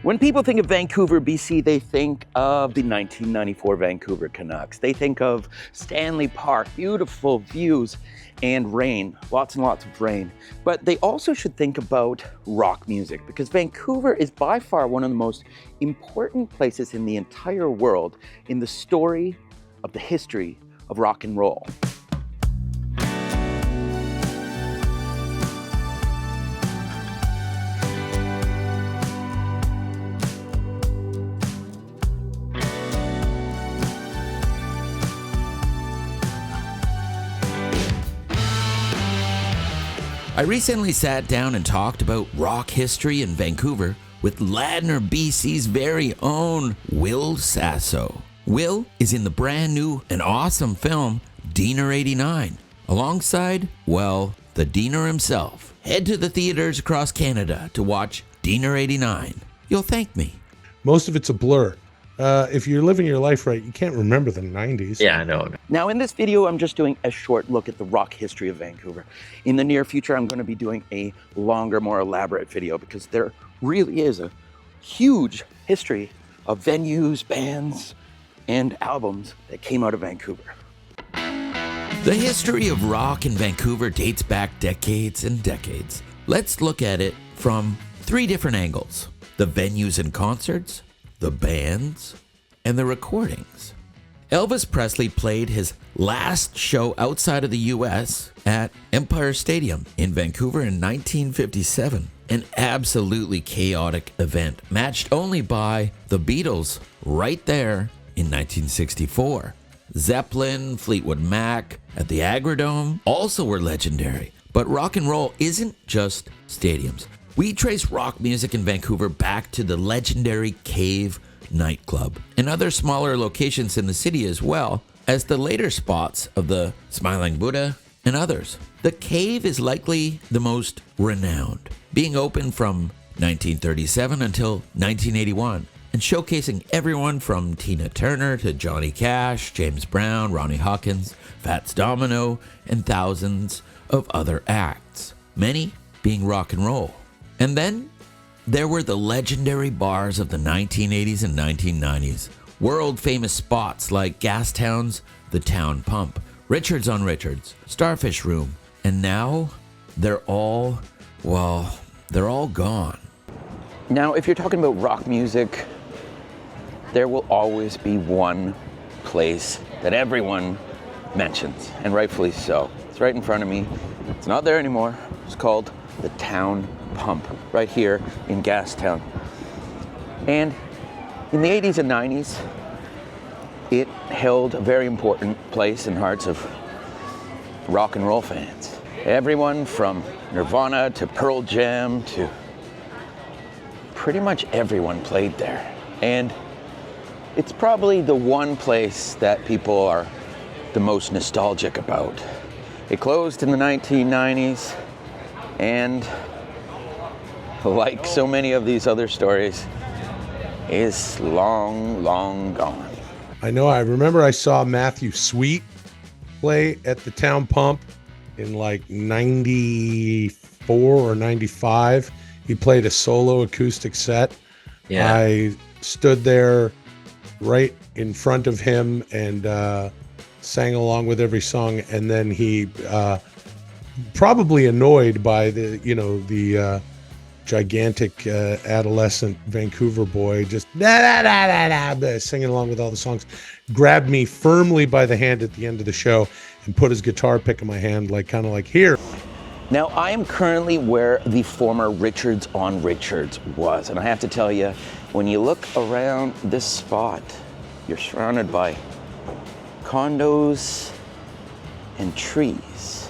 When people think of Vancouver, BC, they think of the 1994 Vancouver Canucks. They think of Stanley Park, beautiful views, and rain, lots and lots of rain. But they also should think about rock music, because Vancouver is by far one of the most important places in the entire world in the story of the history of rock and roll. I recently sat down and talked about rock history in Vancouver with Ladner, BC's very own Will Sasso. Will is in the brand new and awesome film Diener 89, alongside, well, the Diener himself. Head to the theaters across Canada to watch Diener 89. You'll thank me. Most of it's a blur. If you're living your life right, you can't remember the 90s. Yeah, I know. Now in this video, I'm just doing a short look at the rock history of Vancouver. In the near future, I'm going to be doing a longer, more elaborate video because there really is a huge history of venues, bands, and albums that came out of Vancouver. The history of rock in Vancouver dates back decades and decades. Let's look at it from 3 different angles: the venues and concerts, the bands, and the recordings. Elvis Presley played his last show outside of the US at Empire Stadium in Vancouver in 1957. An absolutely chaotic event, matched only by the Beatles right there in 1964. Zeppelin, Fleetwood Mac at the Agrodome also were legendary. But rock and roll isn't just stadiums. We trace rock music in Vancouver back to the legendary Cave nightclub and other smaller locations in the city, as well as the later spots of the Smiling Buddha and others. The Cave is likely the most renowned, being open from 1937 until 1981 and showcasing everyone from Tina Turner to Johnny Cash, James Brown, Ronnie Hawkins, Fats Domino, and thousands of other acts, many being rock and roll. And then there were the legendary bars of the 1980s and 1990s, world-famous spots like Gastown's The Town Pump, Richards on Richards, Starfish Room, and now they're all gone. Now, if you're talking about rock music, there will always be one place that everyone mentions, and rightfully so. It's right in front of me. It's not there anymore. It's called The Town Pump, right here in Gastown. And in the 80s and 90s, it held a very important place in hearts of rock and roll fans. Everyone from Nirvana to Pearl Jam to pretty much everyone played there. And it's probably the one place that people are the most nostalgic about. It closed in the 1990s, and like so many of these other stories, is long, long gone. I know. I remember I saw Matthew Sweet play at the Town Pump in like 94 or 95. He played a solo acoustic set. Yeah. I stood there right in front of him and sang along with every song. And then he, probably annoyed by the gigantic adolescent Vancouver boy, just singing along with all the songs, grabbed me firmly by the hand at the end of the show and put his guitar pick in my hand, kind of like, here. Now, I am currently where the former Richards on Richards was, and I have to tell you, when you look around this spot, you're surrounded by condos and trees.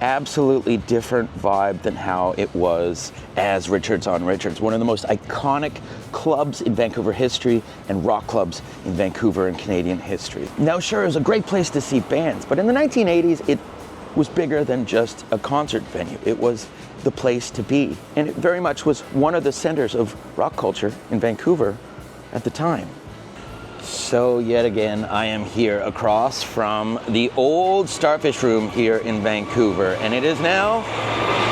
Absolutely different vibe than how it was as Richards on Richards, one of the most iconic clubs in Vancouver history and rock clubs in Vancouver and Canadian history. Now, sure, it was a great place to see bands, but in the 1980s, it was bigger than just a concert venue. It was the place to be, and it very much was one of the centers of rock culture in Vancouver at the time. So yet again, I am here across from the old Starfish Room here in Vancouver, and it is now,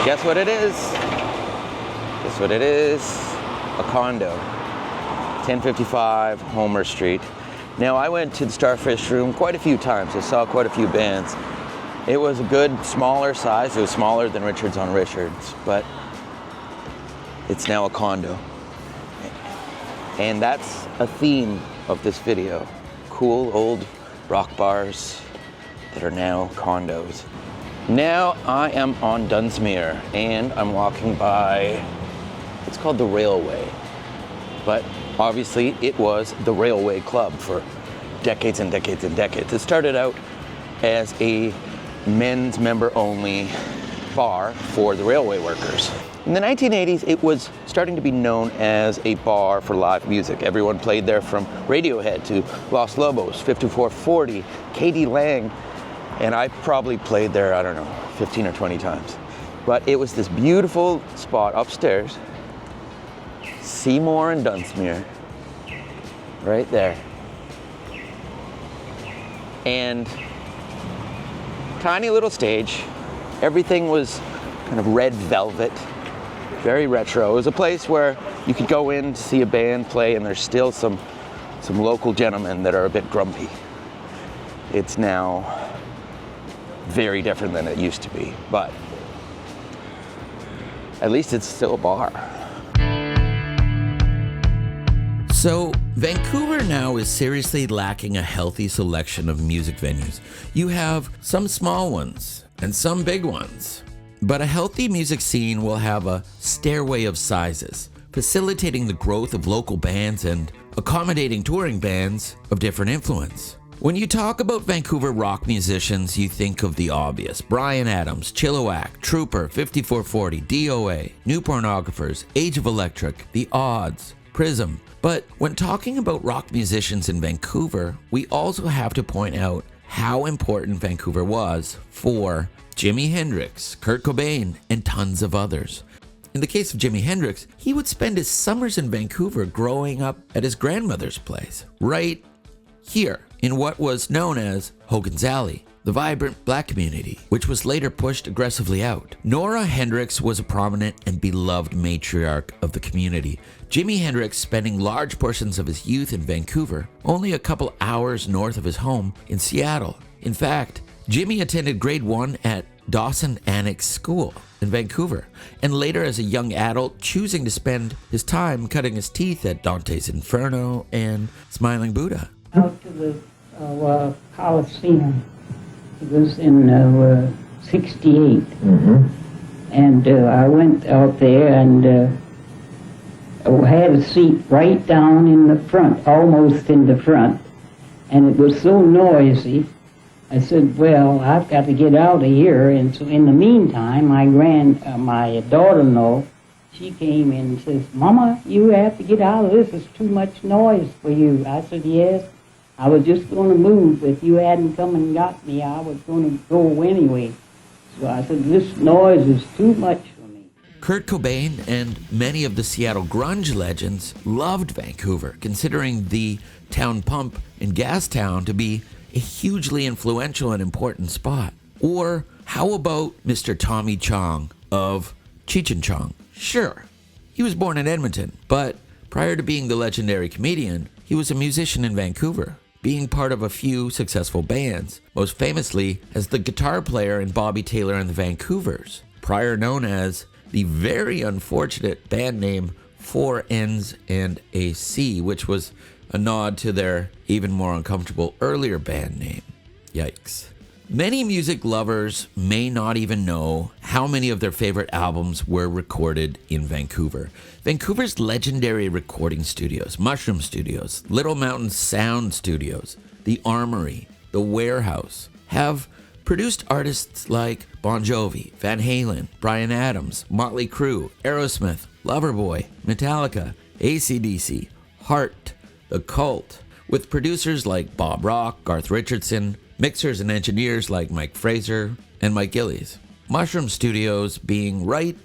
guess what it is? Guess what it is? a condo, 1055 Homer Street. Now, I went to the Starfish Room quite a few times. I saw quite a few bands. It was a good, smaller size. It was smaller than Richards on Richards, but it's now a condo. And that's a theme of this video. Cool old rock bars that are now condos. Now I am on Dunsmuir and I'm walking by, it's called the Railway, but obviously it was the Railway Club for decades and decades and decades. It started out as a men's member only bar for the railway workers. In the 1980s, it was starting to be known as a bar for live music. Everyone played there, from Radiohead to Los Lobos, 5440, Katie Lang, and I probably played there, I don't know, 15 or 20 times. But it was this beautiful spot upstairs, Seymour and Dunsmuir, right there. And tiny little stage, everything was kind of red velvet, very retro. It was a place where you could go in to see a band play, and there's still some local gentlemen that are a bit grumpy. It's now very different than it used to be, but at least it's still a bar. So, Vancouver now is seriously lacking a healthy selection of music venues. You have some small ones and some big ones. But a healthy music scene will have a stairway of sizes, facilitating the growth of local bands and accommodating touring bands of different influence. When you talk about Vancouver rock musicians, you think of the obvious: Bryan Adams, Chilliwack, Trooper, 5440, DOA, New Pornographers, Age of Electric, The Odds, Prism. But when talking about rock musicians in Vancouver, we also have to point out how important Vancouver was for Jimi Hendrix, Kurt Cobain, and tons of others. In the case of Jimi Hendrix, he would spend his summers in Vancouver growing up at his grandmother's place, right here in what was known as Hogan's Alley, the vibrant black community, which was later pushed aggressively out. Nora Hendrix was a prominent and beloved matriarch of the community. Jimi Hendrix spending large portions of his youth in Vancouver, only a couple hours north of his home in Seattle. In fact, Jimmy attended grade 1 at Dawson Annex School in Vancouver, and later as a young adult choosing to spend his time cutting his teeth at Dante's Inferno and Smiling Buddha. Out to the Coliseum. It was in 68. And I went out there and had a seat right down in the front, almost in the front. And it was so noisy, I said, well, I've got to get out of here. And so in the meantime, my daughter-in-law, she came in and says, Mama, you have to get out of this. It's too much noise for you. I said, yes. I was just going to move. If you hadn't come and got me, I was going to go anyway. So I said, this noise is too much for me. Kurt Cobain and many of the Seattle grunge legends loved Vancouver, considering the town pump in Gastown to be a hugely influential and important spot. Or how about Mr. Tommy Chong of Cheech and Chong? Sure, he was born in Edmonton, but prior to being the legendary comedian, he was a musician in Vancouver, being part of a few successful bands, most famously as the guitar player in Bobby Taylor and the Vancouvers, prior known as the very unfortunate band name 4 N's and a C, which was a nod to their even more uncomfortable earlier band name. Yikes. Many music lovers may not even know how many of their favorite albums were recorded in Vancouver. Vancouver's legendary recording studios, Mushroom Studios, Little Mountain Sound Studios, The Armory, The Warehouse, have produced artists like Bon Jovi, Van Halen, Bryan Adams, Motley Crue, Aerosmith, Loverboy, Metallica, AC/DC, Heart, The Cult, with producers like Bob Rock, Garth Richardson, mixers and engineers like Mike Fraser and Mike Gillies. Mushroom Studios being right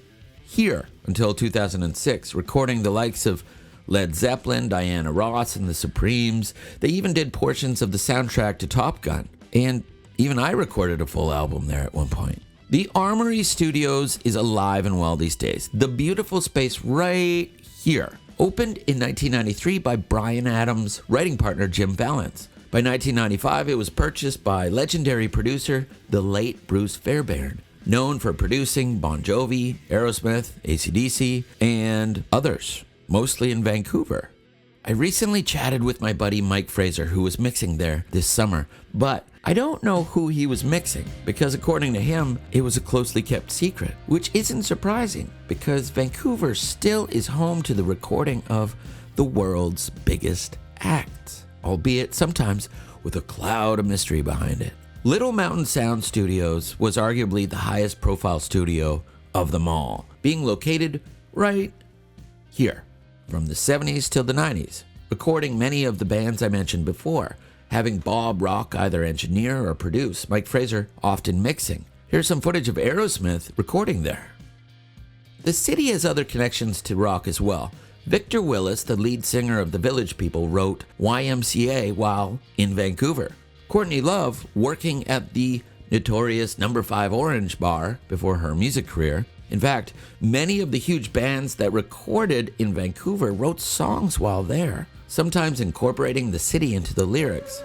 here until 2006, recording the likes of Led Zeppelin, Diana Ross, and the Supremes. They even did portions of the soundtrack to Top Gun, and even I recorded a full album there at one point. The Armory Studios is alive and well these days. The beautiful space right here opened in 1993 by Bryan Adams' writing partner Jim Vallance. By 1995, it was purchased by legendary producer, the late Bruce Fairbairn, known for producing Bon Jovi, Aerosmith, AC/DC, and others, mostly in Vancouver. I recently chatted with my buddy Mike Fraser, who was mixing there this summer, but I don't know who he was mixing because according to him, it was a closely kept secret, which isn't surprising because Vancouver still is home to the recording of the world's biggest acts, albeit sometimes with a cloud of mystery behind it. Little Mountain Sound Studios was arguably the highest profile studio of them all, being located right here from the 70s till the 90s, recording many of the bands I mentioned before, having Bob Rock either engineer or produce, Mike Fraser often mixing. Here's some footage of Aerosmith recording there. The city has other connections to rock as well. Victor Willis, the lead singer of the Village People, wrote YMCA while in Vancouver. Courtney Love, working at the notorious No. 5 Orange Bar before her music career. In fact, many of the huge bands that recorded in Vancouver wrote songs while there, sometimes incorporating the city into the lyrics.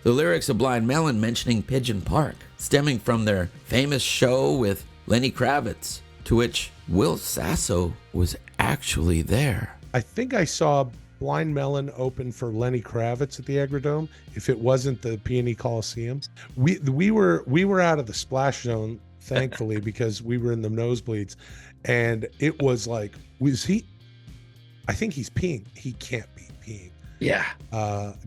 The lyrics of Blind Melon mentioning Pigeon Park, stemming from their famous show with Lenny Kravitz, to which Will Sasso was actually there. I think I saw Blind Melon open for Lenny Kravitz at the Agrodome, if it wasn't the Peony Coliseum. We were out of the splash zone, thankfully, because we were in the nosebleeds, and it was like, was he? I think he's peeing. He can't be peeing. Yeah.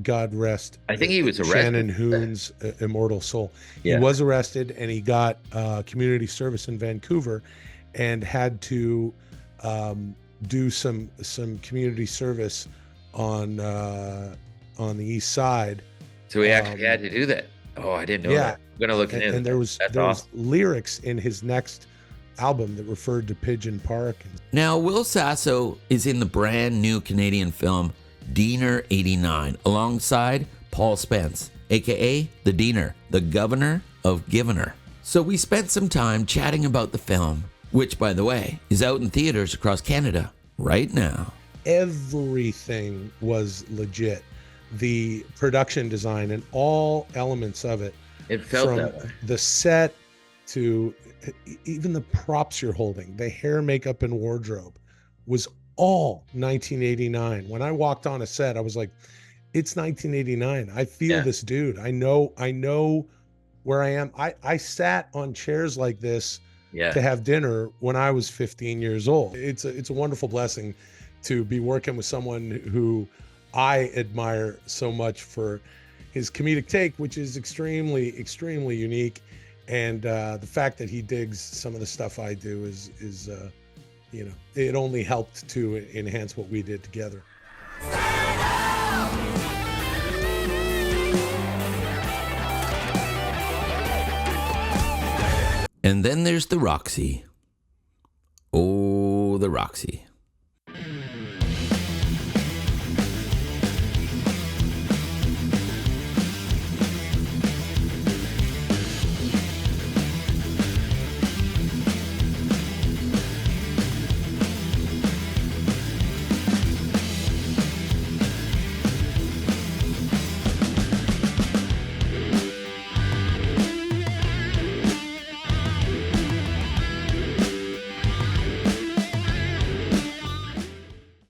God rest. I think he was arrested. Shannon Hoon's immortal soul. Yeah. He was arrested, and he got community service in Vancouver, and had to do some community service on the east side. So he actually had to do that. Oh, I didn't know that. I'm gonna look into it. And there was lyrics in his next album that referred to Pigeon Park. Now, Will Sasso is in the brand new Canadian film Diener 89 alongside Paul Spence, aka the Diener, the governor of Givener. So we spent some time chatting about the film, which, by the way, is out in theaters across Canada right now. Everything was legit. The production design and all elements of it. It felt from that way. The set to even the props you're holding, the hair, makeup, and wardrobe was all 1989. When I walked on a set, I was like, it's 1989. I feel this dude. I know where I am. I sat on chairs like this to have dinner when I was 15 years old. It's a wonderful blessing to be working with someone who I admire so much for his comedic take, which is extremely, extremely unique. And the fact that he digs some of the stuff I do is it only helped to enhance what we did together. And then there's the Roxy. Oh, the Roxy.